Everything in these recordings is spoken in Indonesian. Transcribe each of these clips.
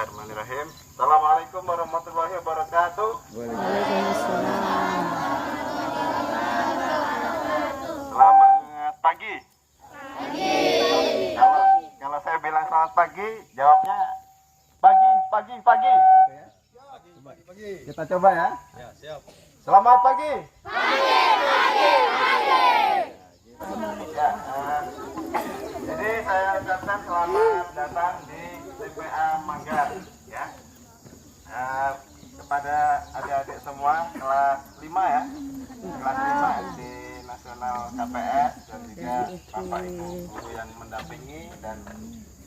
Bismillahirrahmanirrahim. Assalamualaikum warahmatullahi wabarakatuh. Waalaikumsalam. Selamat pagi. Kalau saya bilang selamat pagi, jawabnya pagi, pagi, pagi. Kita coba ya. Ya, siap. Selamat pagi. Ya, jadi saya ucapkan selamat datang di TPA Manggar ya. Kepada adik-adik semua kelas 5 ya. Kelas 5 SD Nasional KPS dan juga Bapak Ibu guru yang mendampingi dan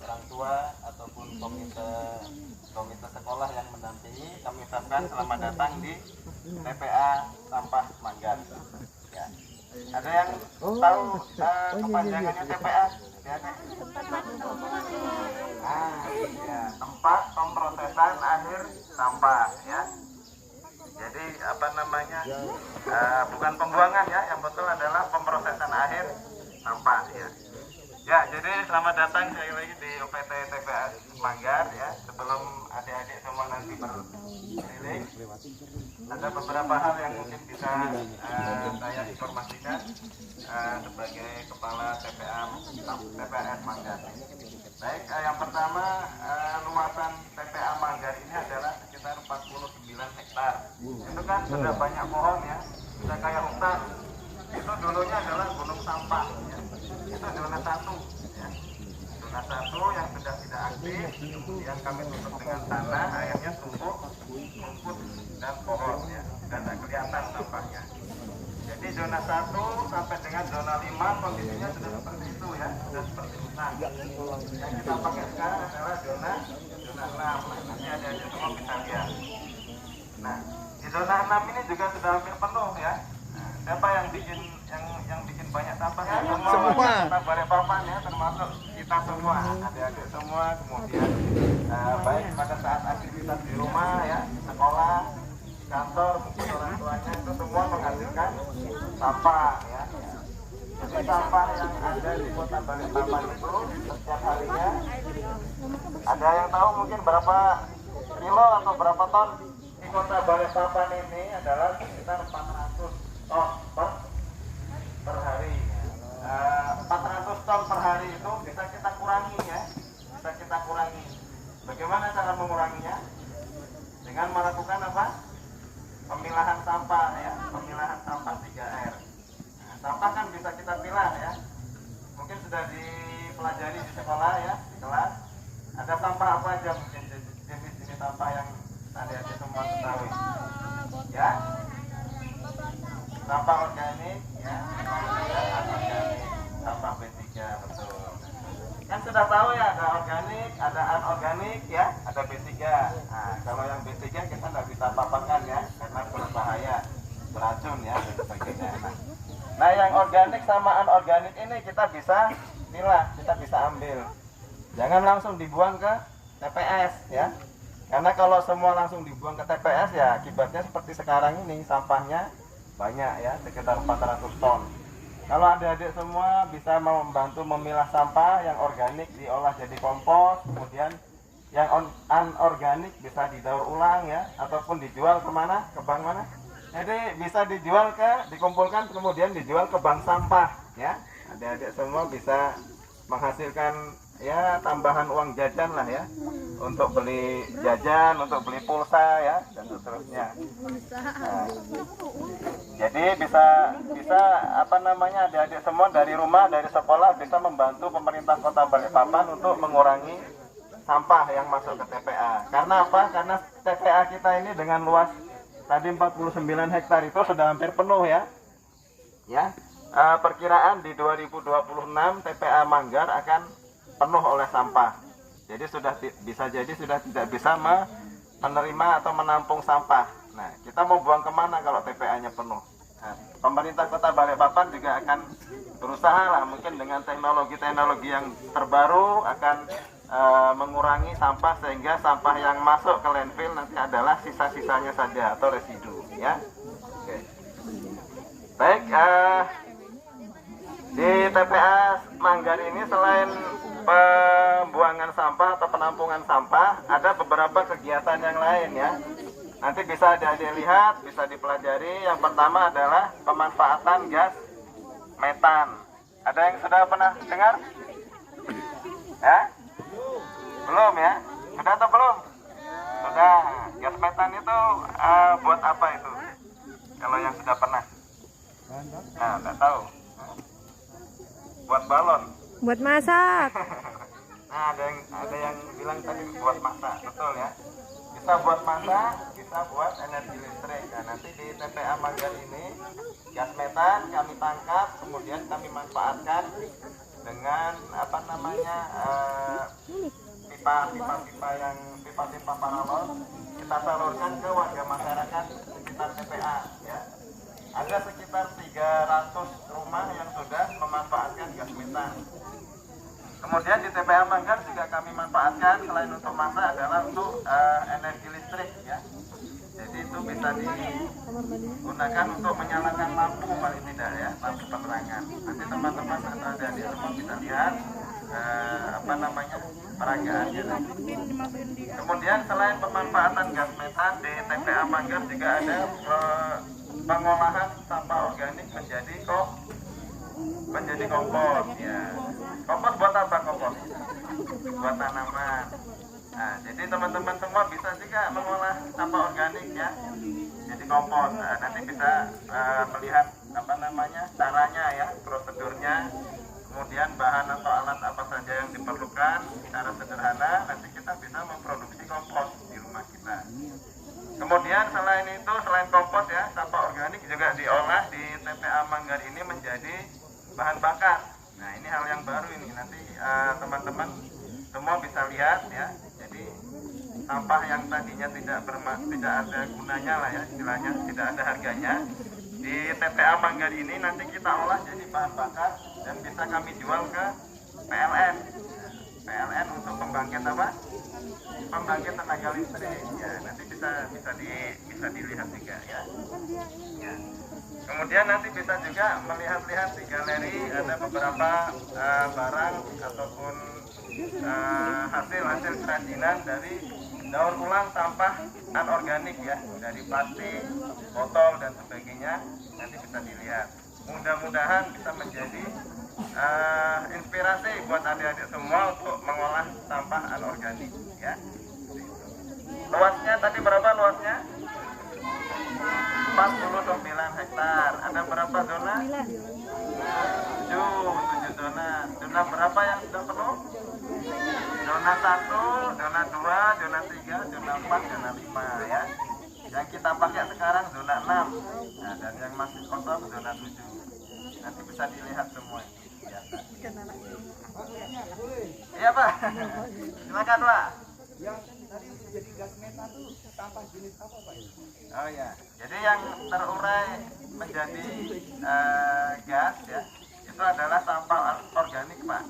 orang tua ataupun komite sekolah yang mendampingi, kami ucapkan selamat datang di TPA Sampah Manggar. Ya. Ada yang tahu kepanjangannya TPA? Ya, tempat pemrosesan akhir sampah ya. Jadi apa namanya? Bukan pembuangan ya, yang betul adalah pemrosesan akhir sampah ya. Ya, jadi selamat datang sekali lagi di UPT TPA Manggar ya. Sebelum adik-adik semua nanti berkeliling, ada beberapa hal yang mungkin bisa saya informasikan sebagai kepala TPS Manggar. Baik, yang pertama luasan TPA Manggar ini adalah sekitar 49 hektar. Itu kan sudah banyak pohon ya, sudah kayak hutan. Itu dulunya adalah gunung sampah ya. Itu zona 1 ya. Zona 1 yang sudah tidak aktif, kemudian kami tutup dengan tanah, akhirnya tumbuh rumput dan pohon ya, dan tidak kelihatan sampahnya. Jadi zona 1 sampai dengan zona 5 kondisinya sudah seperti itu ya, sudah seperti hutan. Yang kita pakai sekarang adalah zona 6. Nanti ada semua bisa lihat. Nah, di zona 6 ini juga sudah hampir penuh ya. Nah, siapa yang bikin banyak sampah ya? Semua. Kita Balikpapan ya, termasuk kita semua, adik-adik semua. Kemudian baik pada saat aktivitas di rumah ya, sekolah, kantor, mungkin orang tuanya itu semua menghasilkan sampah ya. Jadi sampah yang ada di kota Balikpapan itu setiap harinya ada yang tahu mungkin berapa kilo atau berapa ton? Di kota Balikpapan ini adalah sekitar 400 ton per hari. 400 ton per hari itu bisa kita kurangi ya, bisa kita kurangi. Bagaimana cara menguranginya? Dengan melakukan apa? Pemilahan sampah ya, pemilahan sampah 3R. Nah, sampah kan bisa kita pilah ya. Mungkin sudah dipelajari di sekolah ya, di kelas. Ada sampah apa aja mungkin jenis-jenis sampah yang adik-adik semua ketahui? Ya, sampah organik ya, anorganik, sampah B3 betul. Kan sudah tahu ya, ada organik, ada anorganik ya, ada B3. Nah, kalau yang B3 kita nggak bisa papakan ya, karena berbahaya, beracun ya dan sebagainya. Nah, yang organik sama anorganik ini kita bisa pilah, kita bisa ambil. Jangan langsung dibuang ke TPS ya. Karena kalau semua langsung dibuang ke TPS ya akibatnya seperti sekarang ini, sampahnya banyak ya, sekitar 400 ton. Kalau adik-adik semua bisa membantu memilah sampah yang organik diolah jadi kompos, kemudian yang anorganik bisa didaur ulang ya, ataupun dijual kemana? Ke bank mana? Jadi bisa dijual dikumpulkan kemudian dijual ke bank sampah ya. Adik-adik semua bisa menghasilkan ya tambahan uang jajan lah ya, untuk beli jajan, untuk beli pulsa ya, dan seterusnya. Nah, jadi bisa apa namanya, adik-adik semua dari rumah, dari sekolah bisa membantu pemerintah Kota Balikpapan untuk mengurangi sampah yang masuk ke TPA. Karena apa? Karena TPA kita ini dengan luas tadi 49 hektar itu sudah hampir penuh ya. Ya, perkiraan di 2026 TPA Manggar akan penuh oleh sampah. Jadi sudah tidak bisa menerima atau menampung sampah. Nah, kita mau buang kemana kalau TPA-nya penuh? Nah, pemerintah Kota Balikpapan juga akan berusaha lah, mungkin dengan teknologi-teknologi yang terbaru akan mengurangi sampah sehingga sampah yang masuk ke landfill nanti adalah sisa-sisanya saja atau residu ya. Oke. Baik, di TPA Manggar ini selain pembuangan sampah atau penampungan sampah ada beberapa kegiatan yang lain ya. Nanti bisa dilihat, bisa dipelajari. Yang pertama adalah pemanfaatan gas metan. Ada yang sudah pernah dengar? Ya? Belum ya? Sudah atau belum? Sudah. Gas metan itu buat apa itu? Kalau yang sudah pernah? Nah, nggak tahu. Buat balon. Buat masak. Nah, ada yang bilang tadi buat masak, betul ya? Bisa buat masak, bisa buat energi listrik. Nah, nanti di TPA Manggar ini gas metan kami tangkap, kemudian kami manfaatkan dengan apa namanya pipa paralon kita salurkan ke warga masyarakat sekitar TPA ya. Ada sekitar 300 rumah yang sudah memanfaatkan gas metan. Kemudian di TPA Manggar juga kami manfaatkan selain untuk masak adalah untuk energi listrik ya. Jadi itu bisa digunakan untuk menyalakan lampu paling tidak ya, lampu penerangan. Nanti teman-teman atau adik-adik semua bisa lihat apa namanya peragaannya. Kemudian selain pemanfaatan gas metan di TPA Manggar juga ada pengolahan sampah organik menjadi kompos ya. Kompos buat apa kompos? Buat tanaman. Nah, jadi teman-teman semua bisa juga mengolah sampah organik ya. Jadi kompos. Nah, nanti bisa melihat apa namanya caranya ya, prosedurnya. Kemudian bahan atau alat apa saja yang diperlukan secara sederhana. Nanti kita bisa memproduksi kompos di rumah kita. Kemudian selain itu, selain kompos ya, sampah organik juga diolah di TPA Manggar ini menjadi bahan bakar. Nah, ini hal yang baru ini. Nanti teman-teman semua bisa lihat ya. Jadi sampah yang tadinya tidak ada gunanya lah ya, istilahnya tidak ada harganya. Di TPA Manggar ini nanti kita olah jadi bahan bakar dan bisa kami jual ke PLN. PLN untuk pembangkit apa? Pembangkit tenaga listrik. Ya, nanti bisa dilihat juga ya. Ya. Kemudian nanti bisa juga melihat-lihat di galeri ada beberapa barang ataupun hasil kerajinan dari daur ulang sampah anorganik ya, dari plastik, botol dan sebagainya. Nanti bisa dilihat. Mudah-mudahan bisa menjadi inspirasi buat adik-adik semua untuk mengolah sampah anorganik ya. Luasnya tadi berapa luasnya? 49 hektar. Ada berapa zona? 7 zona. Zona berapa yang sudah penuh? Zona 1, zona 2, zona 3, zona 4, zona 5 ya. Yang kita pakai sekarang zona 6. Nah, dan yang masih kosong zona 7. Nanti bisa dilihat semua ini. Ya. Iya Pak. Silakan Pak. Yang tadi jadi gas metan itu sampah jenis apa Pak? Oh ya, jadi yang terurai menjadi gas ya, itu adalah sampah organik Pak.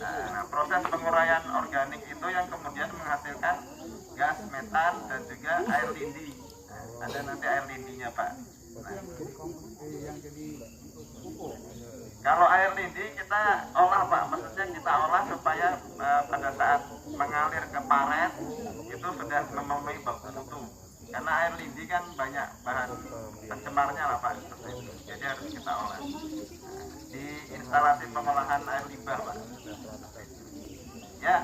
Nah, proses penguraian organik itu yang kemudian menghasilkan gas metan dan juga air lindi. Nah, ada nanti air lindinya Pak. Nah, Yang jadi pupuk. kalau air lindi kita olah Pak, maksudnya kita olah supaya pada saat mengalir ke paret itu sudah memenuhi baku mutu. Karena air lindi kan banyak bahan pencemarnya lah Pak, seperti itu. Jadi harus kita olah di instalasi pengolahan air limbah Pak. Ya,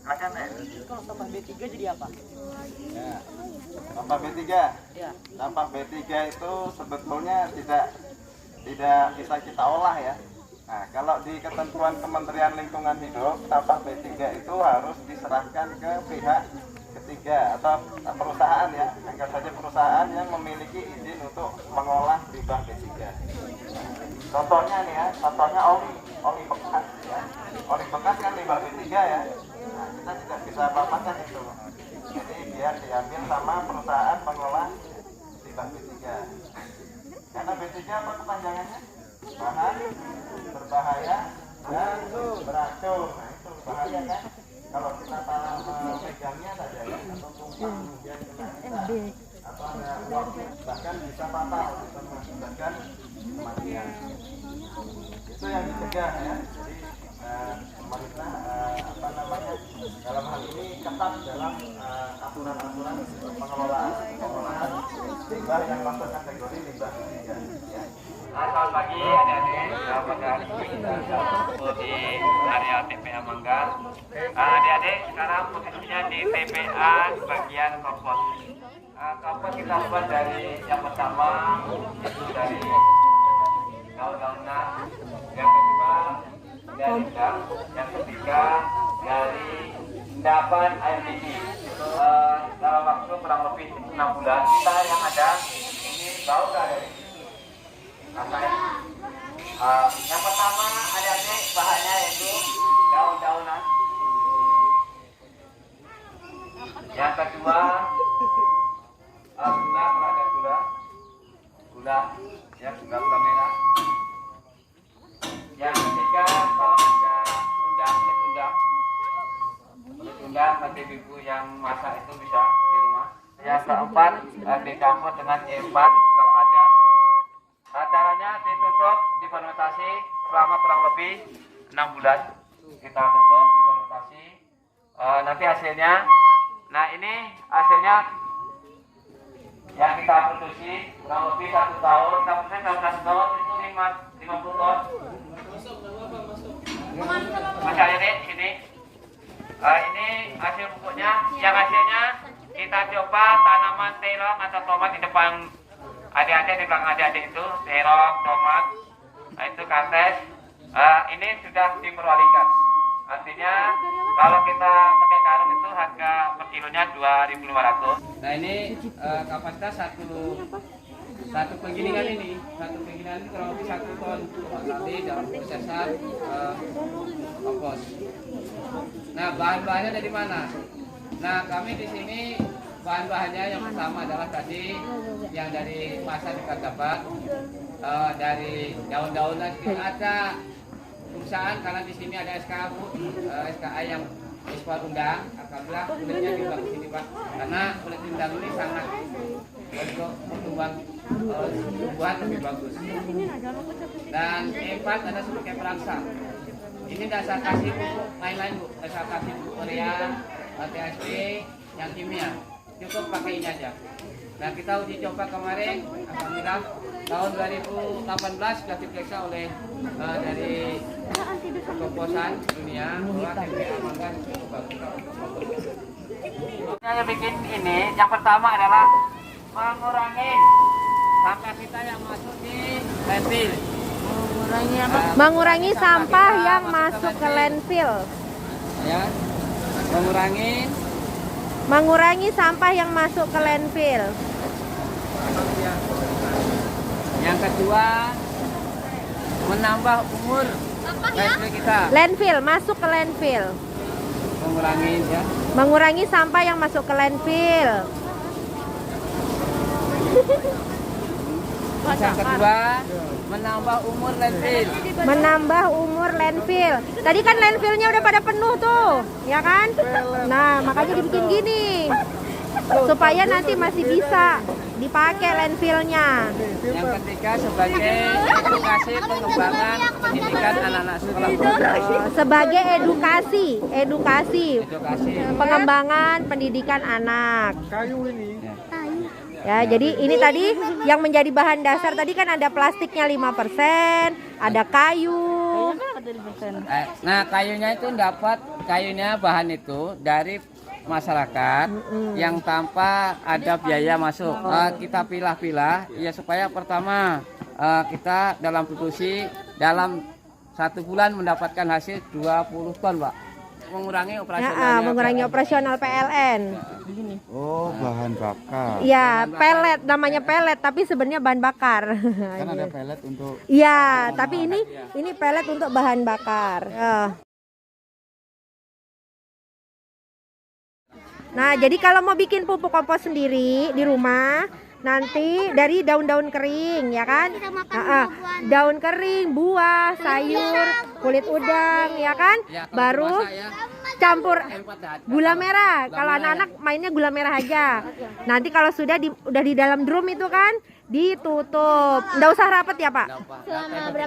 silakan deh. Kalau sampah B3 jadi apa? Ya, sampah B3. Ya. Sampah B3 itu sebetulnya tidak bisa kita olah ya. Nah, kalau di ketentuan Kementerian Lingkungan Hidup, sampah B3 itu harus diserahkan ke pihak ketiga atau perusahaan ya, anggap saja perusahaan yang memiliki izin untuk mengolah limbah B3. Contohnya nih ya, contohnya oli bekas ya. Oli bekas kan limbah B3 ya. Nah, kita tidak bisa apa-apakan itu. Jadi biar diambil sama perusahaan pengolah limbah B3. Karena B3 apa kepanjangannya? Bahan berbahaya dan beracun. Nah, itu bahaya kan? Kalau kita salah memegangnya saja ya, atau tumpah kemudian kena kita, atau ada uapnya, bahkan bisa fatal, bisa mengakibatkan kematian. Itu yang dicegah ya. Jadi pemerintah apa namanya dalam hal ini limbah yang masuk kategori limbah ketiga. Ya. Selamat pagi adik-adik, apakah kita di area TPA Manggar? Adik-adik sekarang posisinya di TPA bagian kompos. Kompos kita buat dari yang pertama itu dari daun-daunan, yang kedua dari udang, yang ketiga dari endapan air mendidih. Dalam waktu kurang lebih 6 bulan kita yang ada ini bau dari yang pertama adik-adik bahannya yaitu daun-daunan. Yang kedua gula, kalau ada gula ya, gula merah. Yang ketiga kalau ada kulit undang nanti ibu yang masak itu bisa di rumah. Yang keempat dicampur dengan E4 kalau ada. Caranya ditutup difermentasi selama kurang lebih 6 bulan. Kita tutup difermentasi. Nanti hasilnya, nah ini hasilnya yang kita produksi kurang lebih 1 tahun. Kita produksi 16 ton itu 50 ton. Masih ada nih sini. Ini hasil pupuknya. Yang hasilnya kita coba tanaman terong atau tomat di depan adik-adik, di belakang adik-adik itu terong, tomat, itu kates. Ini sudah diperwalikan. Artinya kalau kita pakai karung itu harga per kilonya 2.500. Nah ini kapasitas satu penggilingan ini kurang lebih 1 ton nanti dalam prosesan kompos. Nah bahan-bahannya dari mana? Nah kami di sini bahan-bahannya yang pertama adalah tadi yang dari masa dekat dapat dari daun-daunan. Ada perusahaan karena di sini ada SKA yang ekspor undang. Alhamdulillah kulitnya juga di sini Pak, karena kulit undang ini sangat untuk tumbuhan lebih bagus. Dan E4 ada sebagai perangsang. Ini dasar kasih pupuk lain-lain Bu, dasar kasih pupuk Korea, TSP, yang kimia. Cukup pakai ini aja. Nah kita uji coba kemarin, alhamdulillah tahun 2018 sudah diperiksa oleh dari komposan dunia bahwa TPA Manggar cukup bagus. Yang bikin ini, yang pertama adalah mengurangi sampah kita yang masuk di landfill. Mengurangi sampah yang masuk ke landfill. Ya, Mengurangi sampah yang masuk ke landfill. Yang kedua, menambah umur landfill kita. Landfill, masuk ke landfill. Mengurangi sampah yang masuk ke landfill. Yang kedua, menambah umur landfill. Menambah umur landfill. Tadi kan landfillnya udah pada penuh tuh, ya kan? Nah, makanya dibikin gini supaya nanti masih bisa dipakai landfillnya. Yang ketiga, sebagai edukasi pengembangan pendidikan anak-anak sekolah. Sebagai edukasi pengembangan pendidikan anak. Kayu ini. Ya, jadi ini tadi yang menjadi bahan dasar tadi kan ada plastiknya 5%, ada kayu. Nah, kayunya itu bahan itu dari masyarakat yang tanpa ada biaya masuk. Kita pilah-pilah ya supaya pertama kita dalam produksi dalam 1 bulan mendapatkan hasil 20 ton, Pak. Mengurangi operasional PLN. Oh, bahan bakar. Iya, pelet, namanya pelet, tapi sebenarnya bahan bakar. Kan ada pelet untuk. Iya, tapi ini pelet untuk bahan bakar. Nah, jadi kalau mau bikin pupuk kompos sendiri di rumah, nanti dari daun-daun kering, ya kan? Daun kering, buah, sayur, kulit udang, ya kan? Baru campur gula merah. Kalau anak-anak mainnya gula merah aja. Nanti kalau udah di dalam drum itu kan ditutup. Nggak usah rapet ya Pak?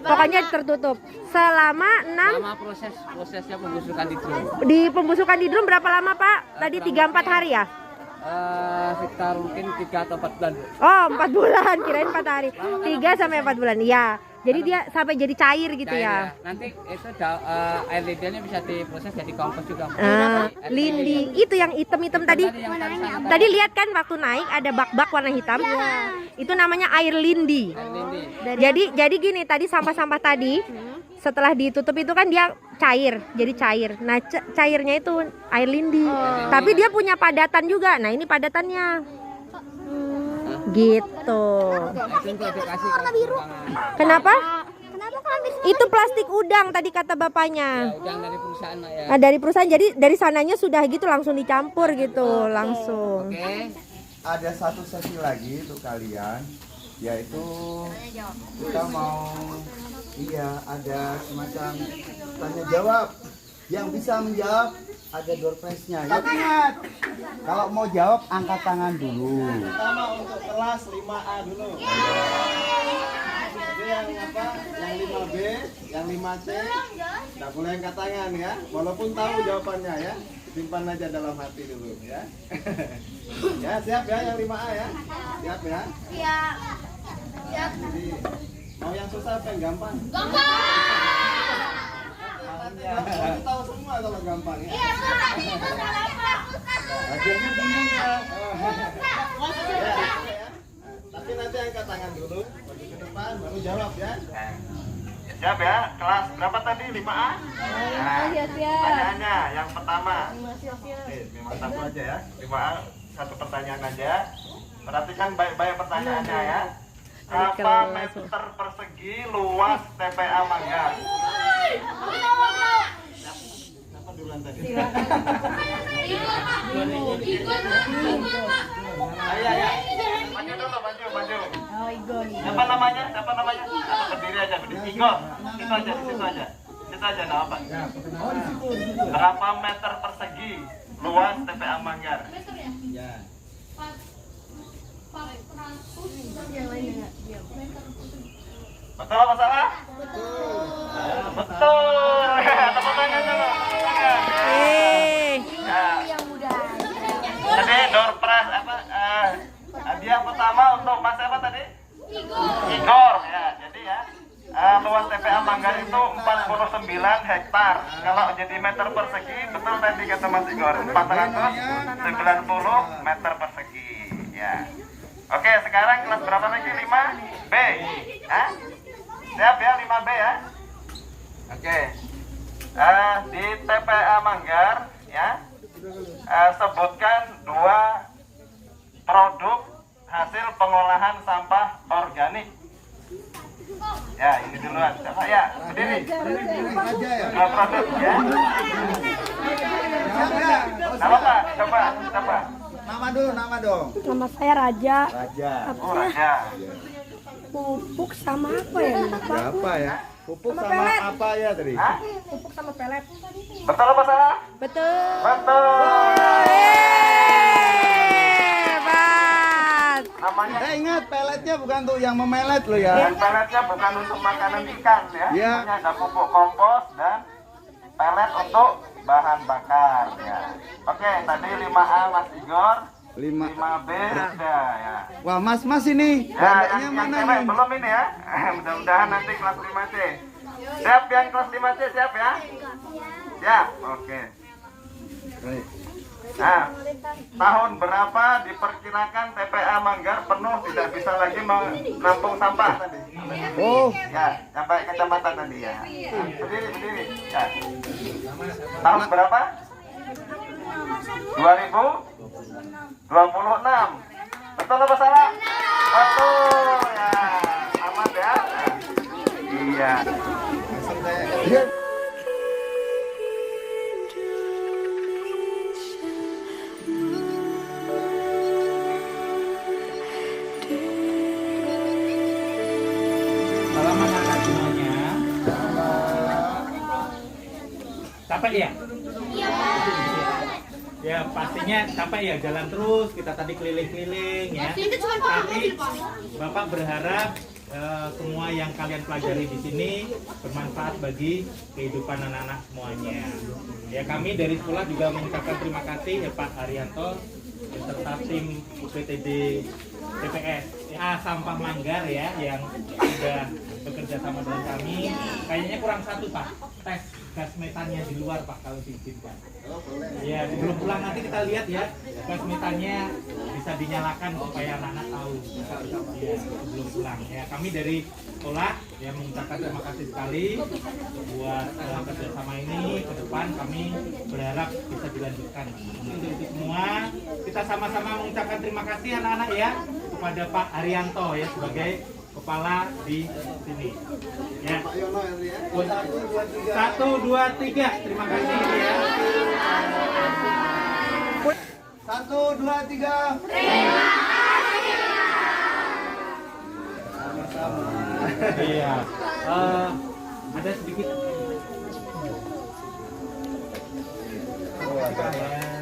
Pokoknya tertutup selama 6. Prosesnya pembusukan di drum. Di pembusukan di drum berapa lama Pak? Tadi 3-4 hari ya? Sekitar mungkin 3 atau 4 bulan. Oh, 4 bulan, kirain 4 hari. 3 sampai 4 bulan. Iya. Jadi dia sampai jadi cair gitu Cair ya. Nanti itu air lindinya bisa diproses jadi kompos juga. Lindi. Itu yang hitam-hitam tadi. Tadi lihat kan waktu naik ada bak-bak warna hitam. Itu namanya air lindi. Air lindi. Jadi gini, tadi sampah-sampah tadi setelah ditutup itu kan dia cair, jadi cair. Nah, cairnya itu air lindi. Tapi dia punya padatan juga. Nah, ini padatannya. Gitu. Itu untuk dikasih ke pengembangan. Kenapa? Itu plastik udang tadi kata bapaknya. Ya, udang dari perusahaan Mak, ya. Nah, dari perusahaan, jadi dari sananya sudah gitu langsung dicampur gitu, langsung. Oke. Ada satu sesi lagi untuk kalian, yaitu kita mau ada semacam tanya jawab. Yang bisa menjawab ada door prize-nya. Ya, ingat. Kalau mau jawab angkat tangan dulu. Pertama untuk kelas 5A dulu. Jadi yang apa? Yang 5B, yang 5C, nggak boleh angkat tangan ya. Walaupun tahu jawabannya ya, simpan aja dalam hati dulu ya. Ya siap ya yang 5A ya. Siap ya. Siap. Jadi mau yang susah apa yang gampang? Kamu tahu semua kalau gampang ya. Iya, hadiahnya bingung ya. Tapi nanti angkat tangan dulu, maju ke depan, baru jawab ya. Siap ya, kelas berapa tadi? 5A? Nah, pertanyaannya yang pertama. Memang satu aja ya, 5A satu pertanyaan aja. Perhatikan baik-baik pertanyaannya ya. Berapa meter persegi luas TPA Manggar? Siapa duluan tadi? Ayo. Maju dulu, maju. Siapa namanya? Atau berdiri aja, berdiri. Igor. Situ aja. Situ aja, nah apa? Berapa meter persegi luas TPA Manggar? Ya. Betul apa salah? Betul. Tepuk tangan dulu. Tadi door prize apa? Hadiah pertama untuk Mas apa tadi? Igor ya. Jadi ya, luas TPA Manggar itu 49 hektar. Kalau jadi meter persegi, betul tadi kata Mas Igor, 490 meter persegi. Ya. Oke, sekarang kelas berapa lagi? 5B. Hah? Siap ya, 5B ya. Oke. Di TPA Manggar ya, sebutkan 2 produk hasil pengolahan sampah organik. Ya, ini duluan. Siapa ya? Berdiri. Aja ya. 2 produk ya. Nama Pak, coba. Nama dong. Nama saya Raja. Raja. Oh, Raja. Pupuk sama apa ya? Berapa ya? Pupuk Sama sama pelet. apa ya tadi? Hah? Pupuk sama pelet. Betul apa salah? Betul. Betul. Hebat. Namanya Ingat peletnya bukan untuk yang memelet lo ya. dan peletnya bukan untuk makanan ikan ya. Iya. Ini ada pupuk kompos dan pelet untuk bahan bakar ya. Oke, tadi 5A Mas Igor, 5B Rida ya. Wah, Mas ini. Ya, Bandanya yang mana cewek nih? belum ini ya. Mudah-mudahan nanti kelas 5C. Siap yang kelas 5C, siap ya? Siap, oke. Baik. Nah, tahun berapa diperkirakan TPA Manggar penuh tidak bisa lagi menampung sampah tadi? Oh, Ya, sampai kecamatan tadi ya. Berdiri. Ya. Tahun berapa? 2026. Betul apa salah? Betul ya. Aman ya. Iya. iya. Salam anak-anak semuanya. Capek ya? Ya pastinya capek ya, jalan terus, kita tadi keliling-keliling ya. Tapi Bapak berharap semua yang kalian pelajari di sini bermanfaat bagi kehidupan anak-anak semuanya. Ya kami dari sekolah juga mengucapkan terima kasih ya Pak Haryanto beserta tim UPTD TPS Sampah Manggar ya, yang sudah bekerja sama dengan kami. Kayaknya kurang satu Pak, tes gas metannya di luar Pak kalau diizinkan. Ya, sebelum pulang nanti kita lihat ya, gas metannya bisa dinyalakan supaya anak-anak tahu. Ya, sebelum pulang. Ya, kami dari sekolah yang mengucapkan terima kasih sekali buat kerjasama ini. Ke depan kami berharap bisa dilanjutkan. Untuk itu semua, kita sama-sama mengucapkan terima kasih anak-anak ya kepada Pak Haryanto ya sebagai kepala di sini. Ya. Pak Yono ya. 1, 2, 3. Terima kasih ya. 1, 2, 3. Iya. Ada sedikit. Oh, ada.